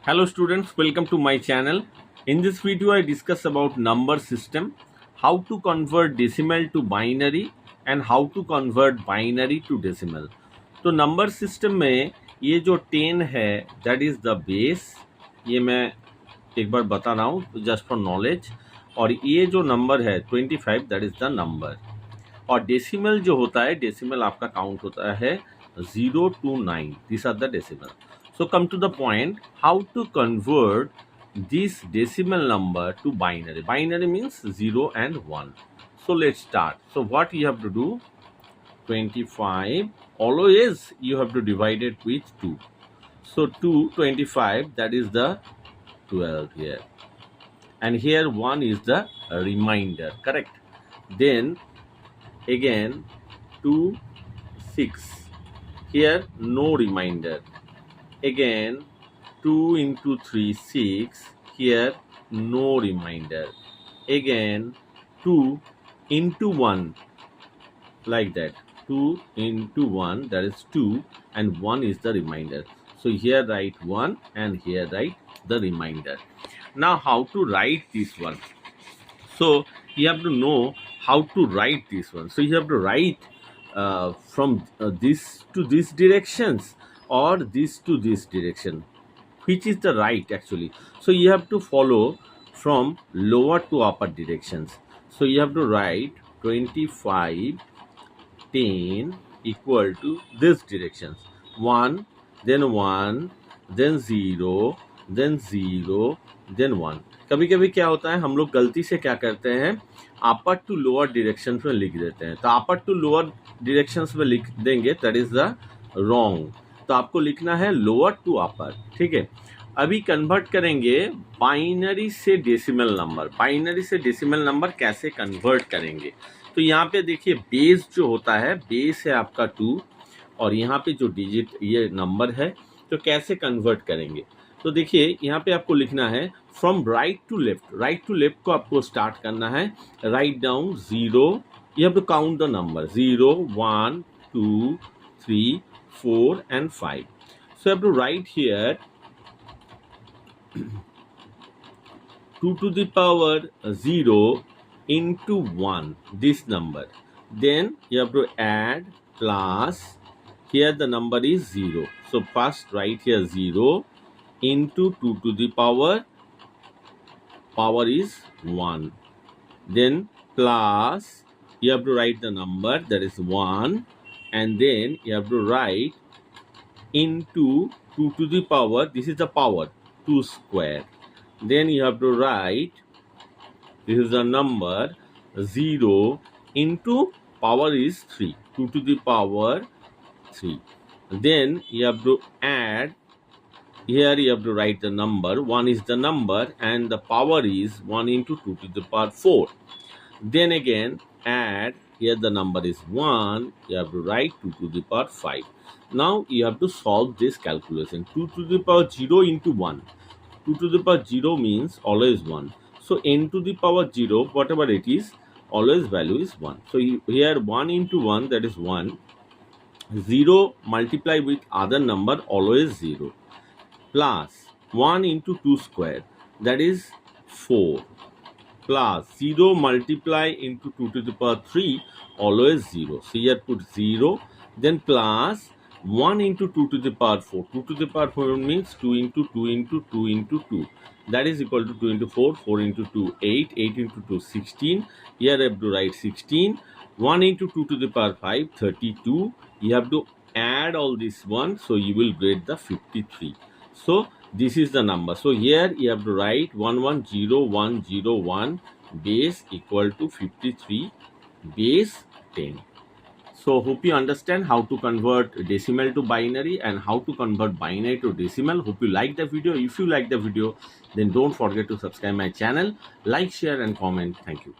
Hello students, welcome to my channel. In this video I discuss about number system, how to convert decimal to binary and how to convert binary to decimal. तो number system में ये जो 10 है that is the base, ये मैं एक बार बता रहा हूँ जस्ट फॉर नॉलेज, और ये जो नंबर है 25 दैट इज द नंबर, और डेसिमल जो होता है, डेसिमल आपका काउंट होता है 0 to 9. These are the decimal. So come to the point, how to convert this decimal number to binary. Binary means 0 and 1. So let's start. So what you have to do, 25, always you have to divide it with 2. So 25, that is the 12 here. And here 1 is the remainder, correct? Then again 2, 6. Here no remainder. Again 2 into 3, 6. Here no remainder. Again 2 into 1, like that. 2 into 1, that is 2, and 1 is the remainder. So here write 1 and here write the remainder. Now how to write this one? So you have to know how to write this one. So you have to write from this to this directions, or this to this direction, which is the right actually. So you have to follow from lower to upper directions. So you have to write 25, 10 equal to this directions, 1, then 0, then 0, then 1. कभी कभी क्या होता है, हम लोग गलती से क्या करते हैं, अपर टू लोअर डायरेक्शन में लिख देते हैं. तो अपर टू लोअर डायरेक्शन में लिख देंगे, दैट इज द रॉन्ग. तो आपको लिखना है लोअर टू अपर. ठीक है, अभी कन्वर्ट करेंगे बाइनरी से डेसिमल नंबर. बाइनरी से डेसिमल नंबर कैसे कन्वर्ट करेंगे? तो यहाँ पे देखिए, बेस जो होता है, बेस है आपका 2, और यहाँ पे जो डिजिट ये नंबर है, तो कैसे कन्वर्ट करेंगे? तो देखिए यहाँ पे आपको लिखना है from right to left. Right to left को आपको स्टार्ट करना है. Write down 0, you have to count the number 0, 1, 2, 3, 4 and 5. So you have to write here 2 to the power 0 into 1, this number. Then you have to add plus, here the number is 0. So first write here 0 into 2 to the power is 1. Then plus, you have to write the number, that is 1, and then you have to write into 2 to the power, this is the power, 2 square. Then you have to write, this is the number, 0 into power is 3, 2 to the power 3. Then you have to add, here you have to write the number, 1 is the number, and the power is 1 into 2 to the power 4. Then again add, here the number is 1, you have to write 2 to the power 5. Now you have to solve this calculation. 2 to the power 0 into 1. 2 to the power 0 means always 1. So n to the power 0, whatever it is, always value is 1. So here 1 into 1, that is 1. 0 multiply with other number, always 0. Plus 1 into 2 square, that is 4. Plus 0 multiply into 2 to the power 3, always 0. So here put 0. Then plus 1 into 2 to the power 4. 2 to the power 4 means 2 into 2 into 2 into 2. That is equal to 2 into 4. 4 into 2, 8. 8 into 2, 16. Here I have to write 16. 1 into 2 to the power 5, 32. You have to add all this one, so you will get the 53. So this is the number. So here you have to write 110101 base equal to 53 base 10. So hope you understand how to convert decimal to binary and how to convert binary to decimal. Hope you like the video. If you like the video, then don't forget to subscribe my channel, like, share and comment. Thank you.